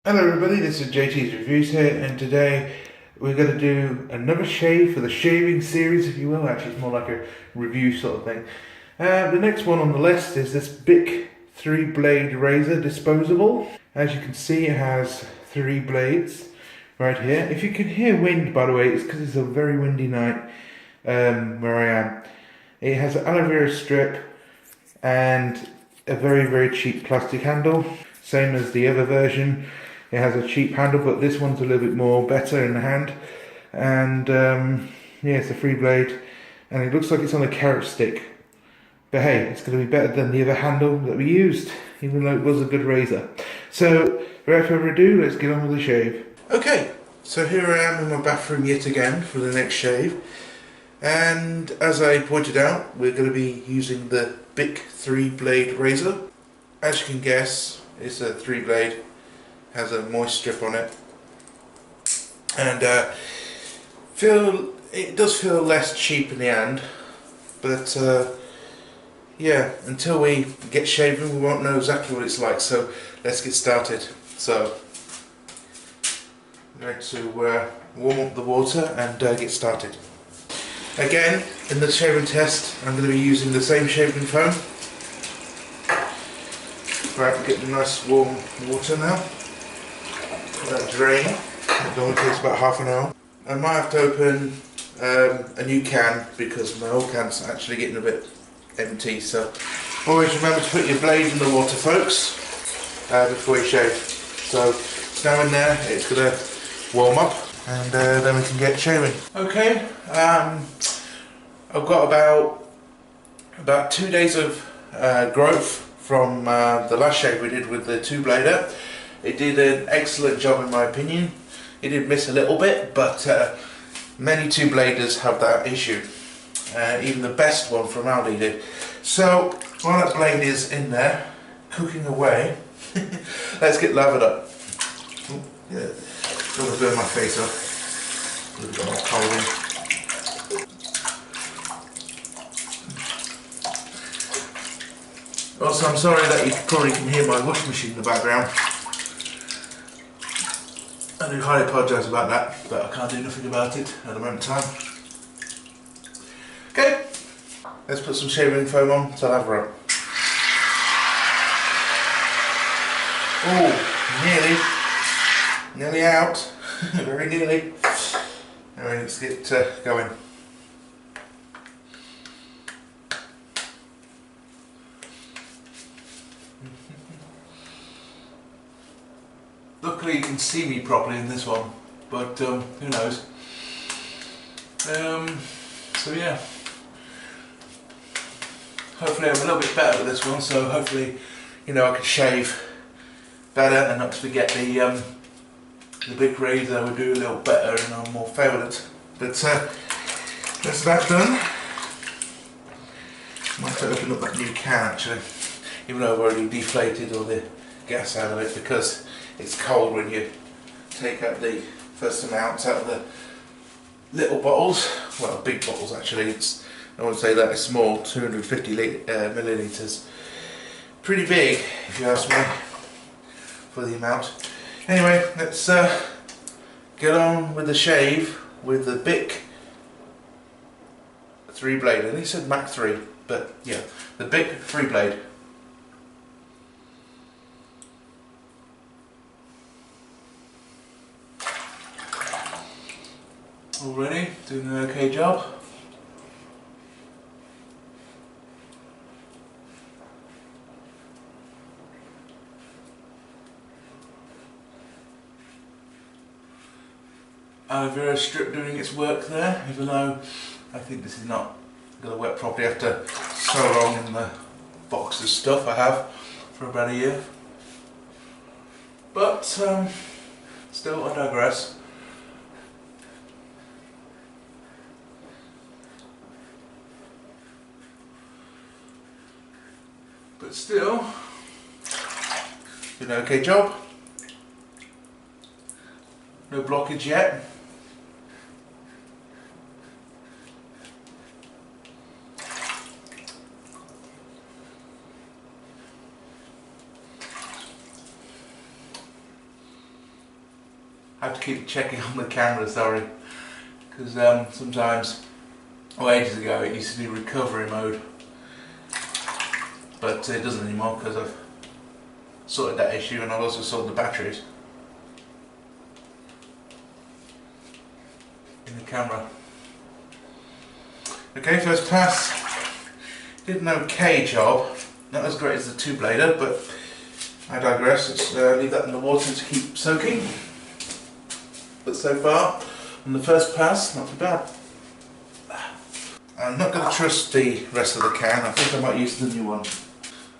Hello everybody, this is JT's Reviews here, and today we're going to do another shave for the shaving series, if you will. Actually, it's more like a review sort of thing. The next one on the list is this Bic 3-blade razor disposable. As you can see, it has 3 blades right here. If you can hear wind, by the way, it's because it's a very windy night where I am. It has an aloe vera strip and a very cheap plastic handle, same as the other version. It has a cheap handle, but this one's a little bit more better in the hand. And yeah, it's a 3-blade, and it looks like it's on a carrot stick. But hey, it's going to be better than the other handle that we used, even though it was a good razor. So, without further ado, let's get on with the shave. Okay, so here I am in my bathroom yet again for the next shave. And as I pointed out, we're going to be using the Bic 3-blade razor. As you can guess, it's a 3-blade. Has a moist strip on it, and it does feel less cheap in the hand, but yeah, until we get shaving we won't know exactly what it's like, so let's get started. So I'm going to warm up the water and get started. Again, in the shaving test I'm going to be using the same shaving foam. Right, we're getting nice warm water now. That drain. It only takes about half an hour. I might have to open a new can because my old can's actually getting a bit empty. So always remember to put your blade in the water, folks, before you shave. So it's now in there. It's gonna warm up, and then we can get shaving. Okay. I've got about 2 days of growth from the last shave we did with the 2-blader. It did an excellent job in my opinion. It did miss a little bit, but many 2-bladers have that issue. Even the best one from Aldi did. So while that blade is in there, cooking away, let's get lathered up. Oh, yeah. Don't want to burn my face up. A little bit more cold in. Also, I'm sorry that you probably can hear my washing machine in the background. I do highly apologise about that, but I can't do nothing about it at the moment in time. Okay, let's put some shaving foam on to lather up. Oh, nearly out, very nearly. Anyway, let's get going. Luckily you can see me properly in this one, but who knows. So yeah, hopefully I'm a little bit better with this one, so hopefully, you know, I can shave better, and not to forget the big razor would do a little better and I'm more favoured. But that's that done. I might have to open up that new can actually, even though I've already deflated all the gas out of it, because it's cold when you take out the first amount out of the little bottles. Well, big bottles actually. It's, I wouldn't say that, it's small, 250 millilitres. Pretty big, if you ask me, for the amount. Anyway, let's get on with the shave with the Bic 3-blade. And he said Mach 3, but yeah, the Bic 3-blade. Already doing an okay job. Aloe vera strip doing its work there, even though I think this is not going to work properly after so long in the box of stuff I have for about a year. But still, I digress. But still, did an okay job. No blockage yet. I have to keep checking on the camera, sorry, because sometimes, ages ago it used to do recovery mode, but it doesn't anymore because I've sorted that issue and I've also sorted the batteries in the camera. Okay, first pass. Did an okay job, not as great as the 2-blader, but I digress. Let's leave that in the water to keep soaking. But so far, on the first pass, not too bad. I'm not going to trust the rest of the can. I think I might use the new one.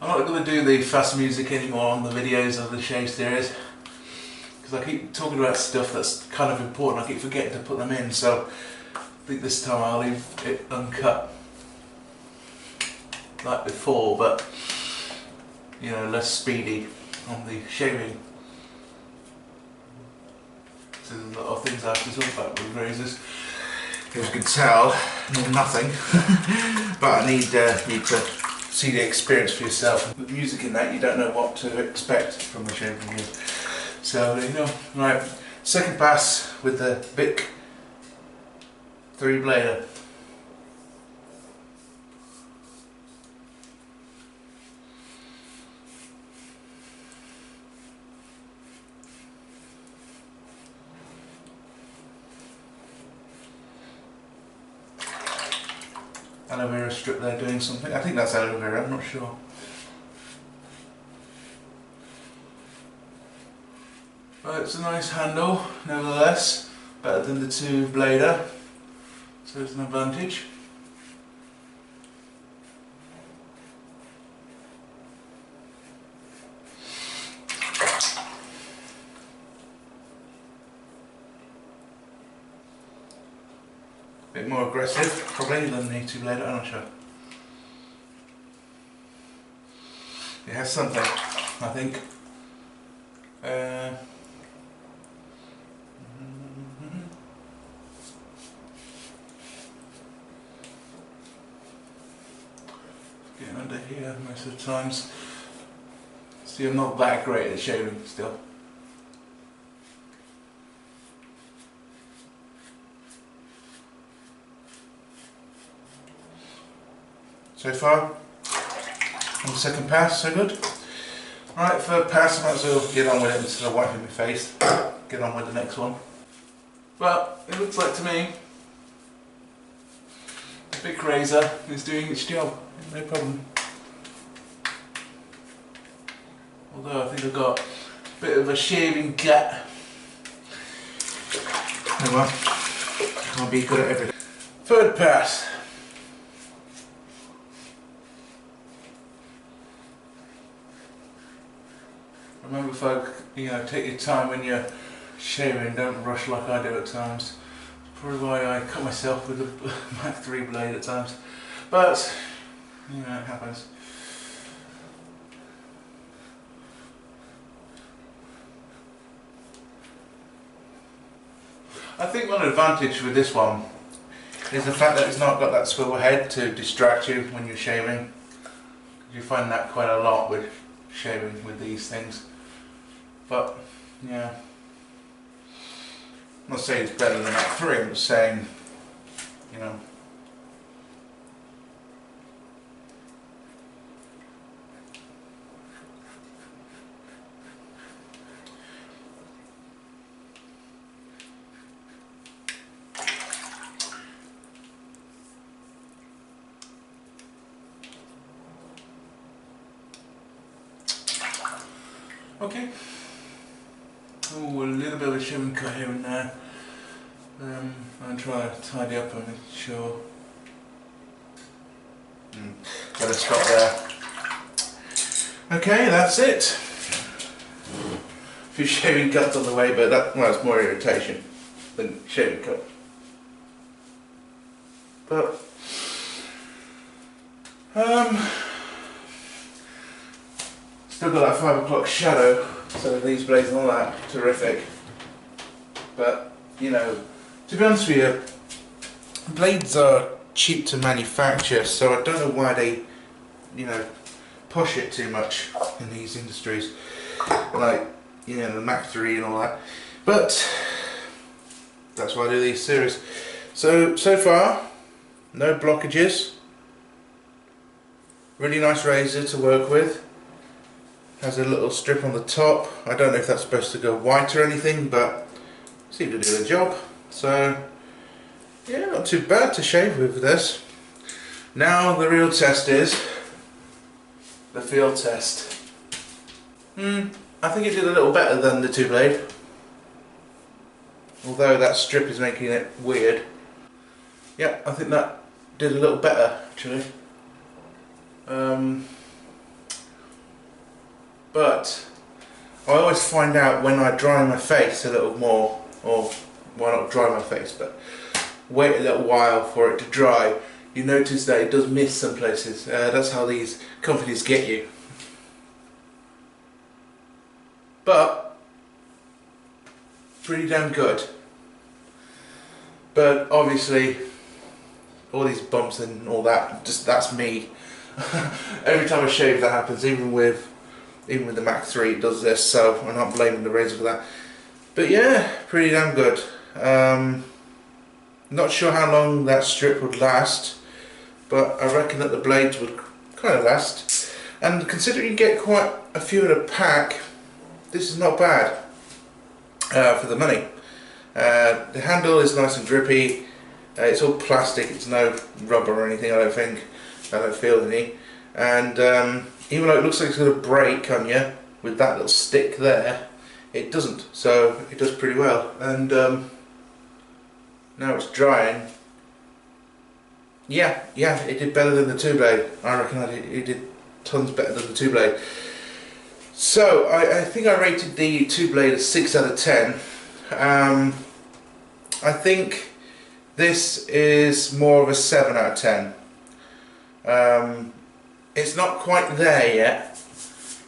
I'm not going to do the fast music anymore on the videos of the shave series, because I keep talking about stuff that's kind of important. I keep forgetting to put them in, so I think this time I'll leave it uncut like before, but you know, less speedy on the shaving. So there's a lot of things I have to talk about with razors. As you can tell, nothing. But I need to see the experience for yourself. With music in that, you don't know what to expect from the shaving review. So there you go. Right, second pass with the Bic 3-blader. Aloe vera strip there doing something. I think that's aloe vera, I'm not sure. But it's a nice handle, nevertheless. Better than the 2-blader, so it's an advantage. Bit more aggressive, probably, than the 2-blader, I'm not sure. It has something, I think. Getting under here most of the times. See, I'm not that great at shaving still. So far, on the second pass, so good. Right, third pass, I might as well get on with it instead of wiping my face. Get on with the next one. Well, it looks like to me, the Bic razor is doing its job, no problem. Although I think I've got a bit of a shaving gap. Oh well, can't be good at everything. Third pass. Remember folk, take your time when you're shaving, don't rush like I do at times. That's probably why I cut myself with a Mac 3 blade at times. But, it happens. I think one advantage with this one is the fact that it's not got that swivel head to distract you when you're shaving. You find that quite a lot with shaving with these things. But, yeah, I'm not saying it's better than Mac 3, I'm just saying, okay. Oh, a little bit of a shimmer cut here and there. I'm trying to tidy up and make sure. Gotta stop there. Okay, that's it. A few shaving cuts on the way, but it's more irritation than shaving cut. But still got that 5 o'clock shadow. So these blades and all that, terrific. But, to be honest with you, blades are cheap to manufacture, so I don't know why they, push it too much in these industries. Like, the Mac 3 and all that. But, That's why I do these series. So far, no blockages. Really nice razor to work with. Has a little strip on the top. I don't know if that's supposed to go white or anything, but seems to do the job. So yeah, not too bad to shave with this. Now the real test is the field test. I think it did a little better than the 2-blade, although that strip is making it weird. Yeah, I think that did a little better actually. But I always find out when I dry my face a little more, or why not dry my face, but wait a little while for it to dry, you notice that it does miss some places. That's how these companies get you. But pretty damn good. But obviously all these bumps and all that, just that's me. Every time I shave that happens, even with the Mach 3 it does this, so I'm not blaming the razor for that. But yeah, pretty damn good. Not sure how long that strip would last, but I reckon that the blades would kind of last. And considering you get quite a few in a pack, this is not bad for the money. The handle is nice and drippy. It's all plastic, it's no rubber or anything, I don't think. I don't feel any. And even though it looks like it's going to break on you with that little stick there, it doesn't. So it does pretty well. And now it's drying. Yeah, it did better than the 2-blade. I reckon it did tons better than the 2-blade. So I think I rated the 2-blade a 6 out of 10. I think this is more of a 7 out of 10. It's not quite there yet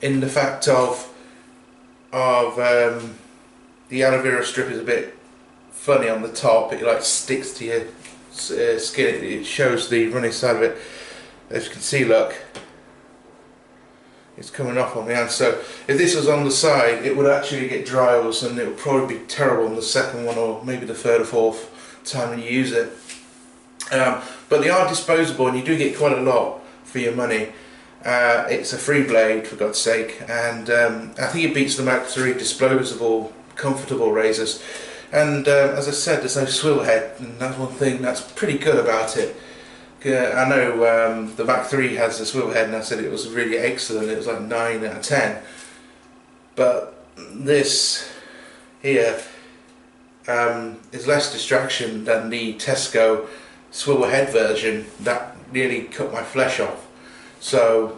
in the fact of the aloe vera strip is a bit funny on the top. It like sticks to your skin. It shows the runny side of it. As you can see, look, it's coming off on the hand. So if this was on the side, it would actually get dry all of a sudden. It would probably be terrible on the second one, or maybe the third or fourth time you use it. But they are disposable, and you do get quite a lot for your money. It's a free blade, for God's sake, and I think it beats the Mach 3 disposable, comfortable razors. And as I said, there's no swivel head, and that's one thing that's pretty good about it. I know the Mach 3 has a swivel head, and I said it was really excellent. It was like 9 out of 10. But this here is less distraction than the Tesco swivel head version that nearly cut my flesh off. So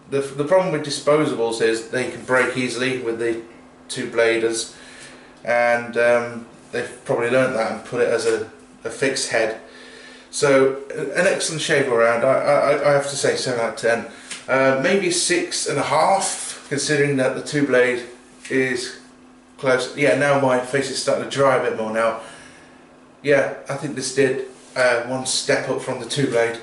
the problem with disposables is they can break easily with the 2-bladers, and they've probably learnt that and put it as a fixed head. So an excellent shave around. I have to say 7 out of 10. Maybe 6.5, considering that the 2-blade is close. Yeah, now my face is starting to dry a bit more now. Yeah, I think this did one step up from the 2-blade.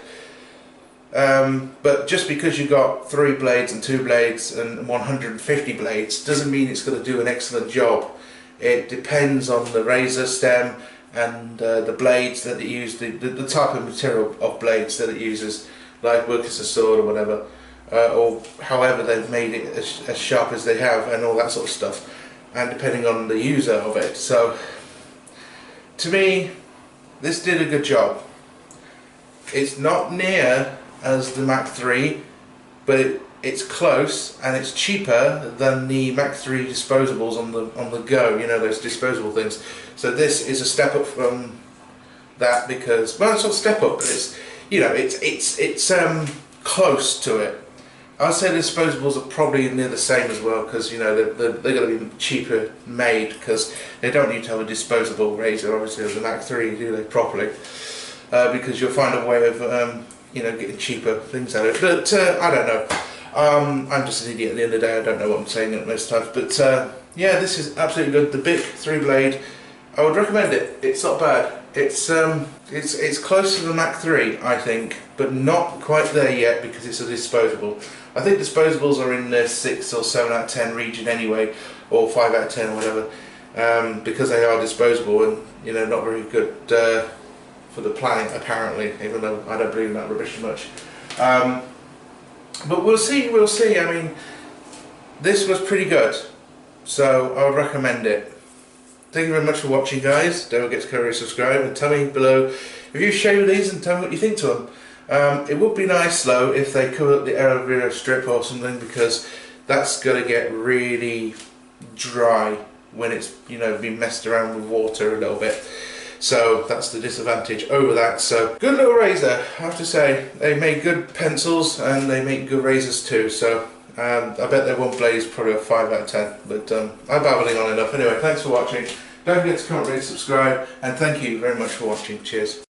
But just because you've got 3 blades and 2 blades and 150 blades doesn't mean it's going to do an excellent job. It depends on the razor stem and the blades that it uses, the type of material of blades that it uses, like Wilkinson sword or whatever, or however they've made it as sharp as they have, and all that sort of stuff, and depending on the user of it. So to me, this did a good job. It's not near as the Mach 3, but it's close, and it's cheaper than the Mach 3 disposables on the go. You know, those disposable things. So this is a step up from that, because, well, it's not a step up, but it's, you know, it's close to it. I'd say the disposables are probably near the same as well, because, you know, they're going to be cheaper made, because they don't need to have a disposable razor, obviously, as the Mach 3, do they, properly, because you'll find a way of you know, getting cheaper things out of it. But I don't know. I'm just an idiot at the end of the day. I don't know what I'm saying at most times. But yeah, this is absolutely good. The big 3-blade, I would recommend it. It's not bad. It's close to the Mach 3, I think, but not quite there yet, because it's a disposable. I think disposables are in the 6 or 7 out of 10 region anyway, or 5 out of 10 or whatever. because they are disposable and, you know, not very good for the planet apparently, even though I don't believe in that rubbish much. But we'll see. I mean, this was pretty good, so I would recommend it. Thank you very much for watching, guys. Don't forget to currently subscribe and tell me below if you shave these and tell me what you think to them. It would be nice though if they covered up the aloe vera strip or something, because that's going to get really dry when it's, you know, been messed around with water a little bit. So that's the disadvantage over that. So good little razor, I have to say. They make good pencils and they make good razors too. So I bet their one blade is probably a 5 out of 10. But I'm babbling on enough. Anyway, thanks for watching. Don't forget to comment, rate, subscribe, and thank you very much for watching. Cheers.